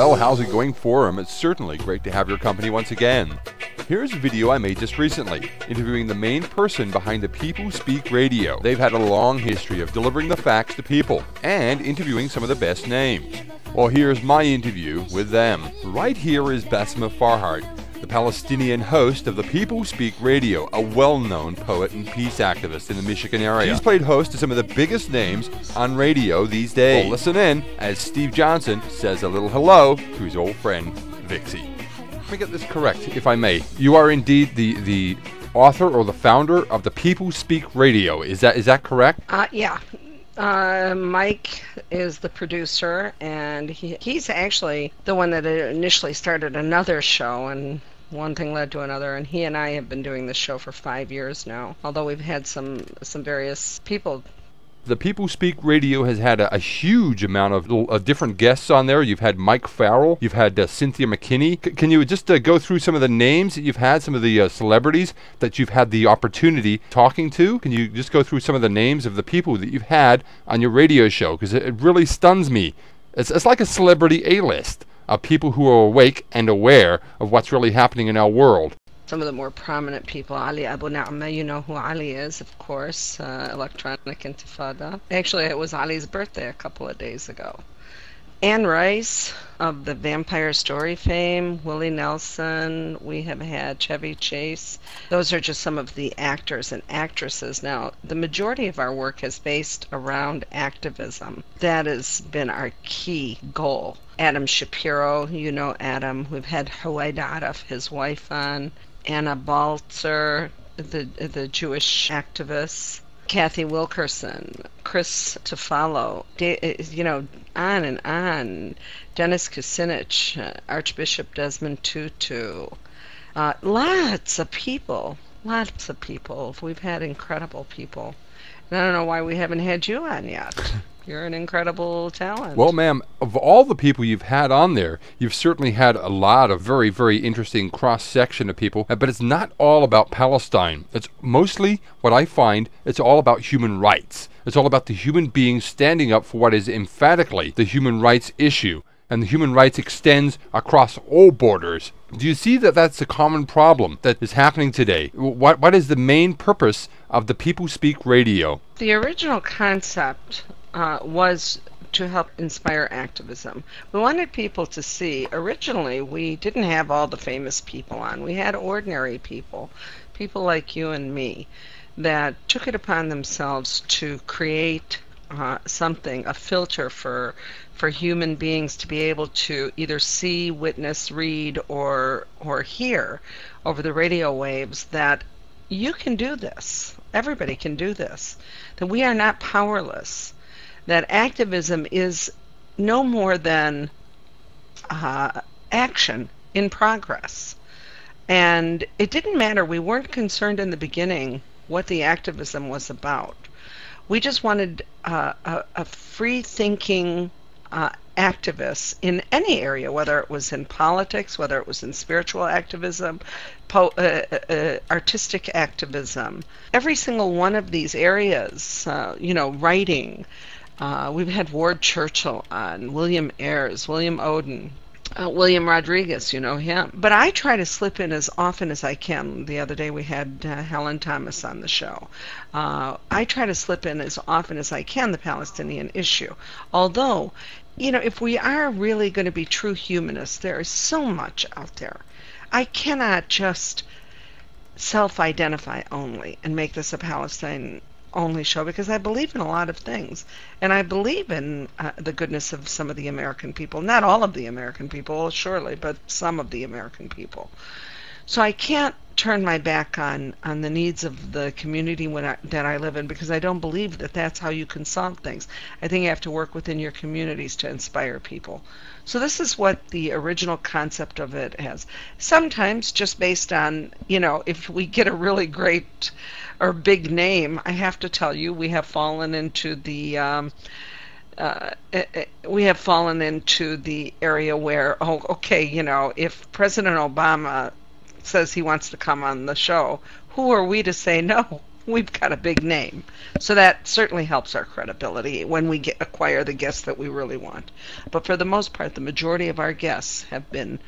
Well, how's it going, Forum? It's certainly great to have your company once again. Here's a video I made just recently, interviewing the main person behind the People Speak Radio. They've had a long history of delivering the facts to people, and interviewing some of the best names. Well, here's my interview with them. Right here is Basma Farhad, the Palestinian host of the People Speak Radio, a well-known poet and peace activist in the Michigan area. He's played host to some of the biggest names on radio these days. Well, listen in as Steve Johnson says a little hello to his old friend, Vixee. Let me get this correct, if I may. You are indeed the author or the founder of the People Speak Radio. Is that correct? Yeah. Mike is the producer, and he's actually the one that initially started another show, and one thing led to another, and he and I have been doing this show for 5 years now, although we've had some various people. The People Speak Radio has had a huge amount of different guests on there. You've had Mike Farrell, you've had Cynthia McKinney. Can you just go through some of the names that you've had, some of the celebrities that you've had the opportunity talking to? Can you just go through some of the names of the people that you've had on your radio show? Because it really stuns me. It's like a celebrity A-list of people who are awake and aware of what's really happening in our world. Some of the more prominent people, Ali Abu Na'ma, you know who Ali is, of course, Electronic Intifada. Actually, it was Ali's birthday a couple of days ago. Anne Rice of the Vampire Story fame, Willie Nelson, we have had Chevy Chase. Those are just some of the actors and actresses. Now, the majority of our work is based around activism. That has been our key goal. Adam Shapiro, you know Adam. We've had Huwaida Araf, his wife, on. Anna Baltzer, the Jewish activist. Kathy Wilkerson, Chris Tofalo, you know, on and on. Dennis Kucinich, Archbishop Desmond Tutu. Lots of people. We've had incredible people. And I don't know why we haven't had you on yet. You're an incredible talent. Well, ma'am, of all the people you've had on there, you've certainly had a lot of very, very interesting cross-section of people, but it's not all about Palestine. It's mostly, what I find, it's all about human rights. It's all about the human beings standing up for what is emphatically the human rights issue, and the human rights extends across all borders. Do you see that that's a common problem that is happening today? What is the main purpose of the People Speak Radio? The original concept was to help inspire activism. We wanted people to see, originally we didn't have all the famous people on. We had ordinary people like you and me, that took it upon themselves to create something, a filter for human beings to be able to either see, witness, read, or hear over the radio waves that you can do this. Everybody can do this. That we are not powerless. That activism is no more than action in progress. And it didn't matter. We weren't concerned in the beginning what the activism was about. We just wanted a free-thinking activists in any area, whether it was in politics, whether it was in spiritual activism, artistic activism. Every single one of these areas, you know, writing. We've had Ward Churchill on, William Ayres, William Oden, William Rodriguez, you know him. But I try to slip in as often as I can. The other day we had Helen Thomas on the show. I try to slip in as often as I can the Palestinian issue. Although, you know, if we are really going to be true humanists, there is so much out there. I cannot just self-identify only and make this a Palestine only show, because I believe in a lot of things, and I believe in the goodness of some of the American people. Not all of the American people, surely, but some of the American people. So I can't turn my back on the needs of the community that I live in, because I don't believe that that's how you can solve things. I think you have to work within your communities to inspire people. So this is what the original concept of it has. Sometimes just based on, you know, if we get a really great or big name, I have to tell you, we have fallen into the area where, oh, okay, you know, if President Obama says he wants to come on the show, who are we to say no? we've got a big name. So that certainly helps our credibility when we acquire the guests that we really want. But for the most part, the majority of our guests have been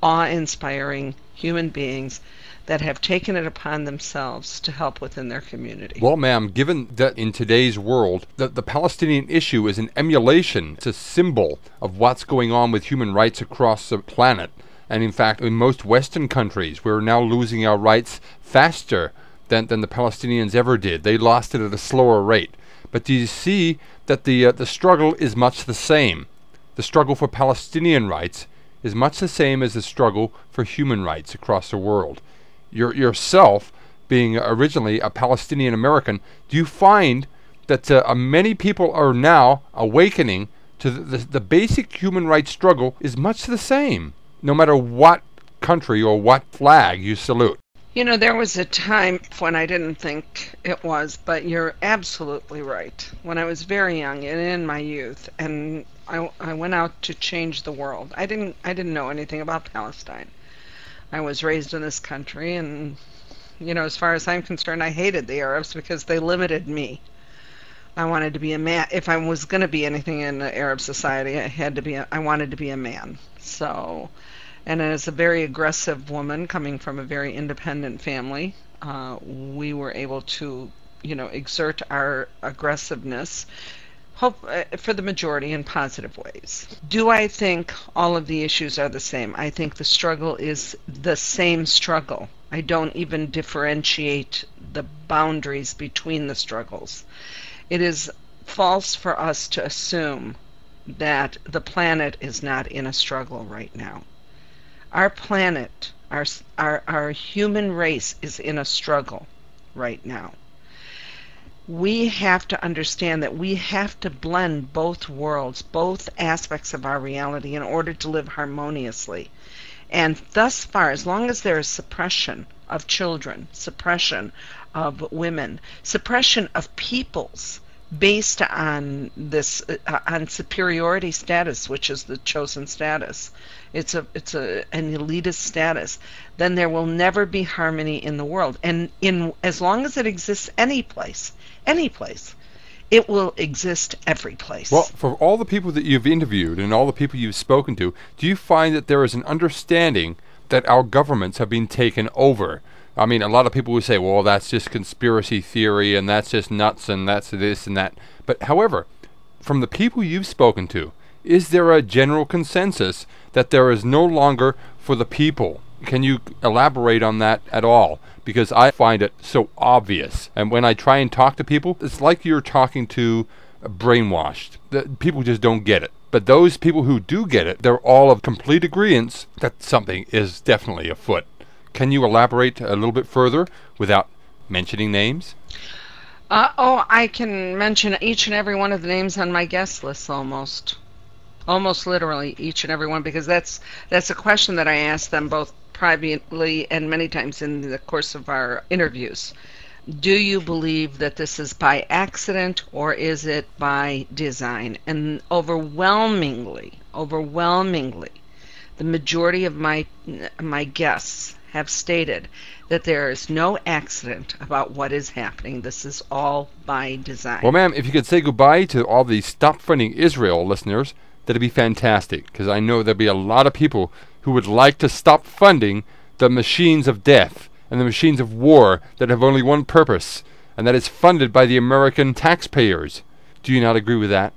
awe-inspiring human beings that have taken it upon themselves to help within their community. Well, ma'am, given that in today's world, the Palestinian issue is an emulation, it's a symbol of what's going on with human rights across the planet. And in fact, in most Western countries, we're now losing our rights faster than the Palestinians ever did. They lost it at a slower rate. But do you see that the struggle is much the same? The struggle for Palestinian rights is much the same as the struggle for human rights across the world. Yourself, being originally a Palestinian American, do you find that many people are now awakening to the basic human rights struggle is much the same, no matter what country or what flag you salute? You know, there was a time when I didn't think it was, but you're absolutely right. When I was very young and in my youth, and I went out to change the world. I didn't know anything about Palestine. I was raised in this country, and you know, as far as I'm concerned, I hated the Arabs because they limited me. I wanted to be a man. If I was going to be anything in the Arab society, I wanted to be a man. So, and as a very aggressive woman coming from a very independent family, we were able to, you know, exert our aggressiveness, for the majority, in positive ways. Do I think all of the issues are the same? I think the struggle is the same struggle. I don't even differentiate the boundaries between the struggles. It is false for us to assume that the planet is not in a struggle right now. Our planet, our human race is in a struggle right now. We have to understand that we have to blend both worlds, both aspects of our reality in order to live harmoniously. And thus far, as long as there is suppression of children, suppression of women, suppression of peoples based on this, on superiority status, which is the chosen status, it's an elitist status, then there will never be harmony in the world. And as long as it exists any place, it will exist every place. Well, for all the people that you've interviewed and all the people you've spoken to, do you find that there is an understanding that our governments have been taken over? I mean, a lot of people would say, well, that's just conspiracy theory and that's just nuts and that's this and that. But however, from the people you've spoken to, is there a general consensus that there is no longer for the people? Can you elaborate on that at all? Because I find it so obvious. And when I try and talk to people, it's like you're talking to brainwashed. People just don't get it. But those people who do get it, they're all of complete agreement that something is definitely afoot. Can you elaborate a little bit further without mentioning names? I can mention each and every one of the names on my guest list almost literally each and every one, because that's a question that I ask them both privately and many times in the course of our interviews. Do you believe that this is by accident or is it by design? And overwhelmingly, the majority of my guests have stated that there is no accident about what is happening. This is all by design. Well, ma'am, if you could say goodbye to all the Stop Funding Israel listeners, that'd be fantastic, because I know there'll be a lot of people who would like to stop funding the machines of death and the machines of war that have only one purpose, and that is funded by the American taxpayers. Do you not agree with that?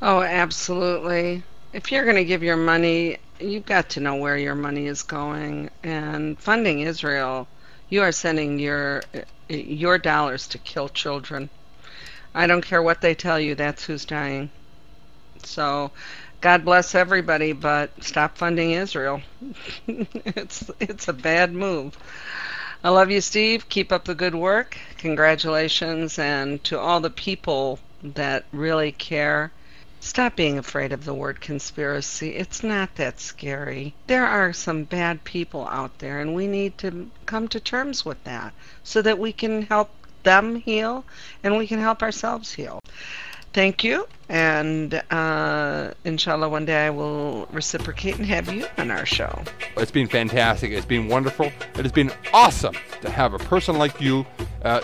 Oh, absolutely. If you're going to give your money, you've got to know where your money is going. And funding Israel, you are sending your dollars to kill children. I don't care what they tell you, that's who's dying. So God bless everybody, but stop funding Israel. It's a bad move. I love you, Steve. Keep up the good work. Congratulations. And to all the people that really care, stop being afraid of the word conspiracy. It's not that scary. There are some bad people out there, and we need to come to terms with that so that we can help them heal and we can help ourselves heal. Thank you, and inshallah one day I will reciprocate and have you on our show. It's been fantastic. It's been wonderful. It has been awesome to have a person like you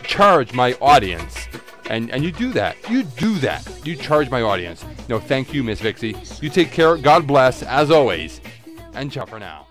charge my audience. And you do that. You do that. You charge my audience. No, thank you, Miss Vixee. You take care. God bless, as always. And ciao for now.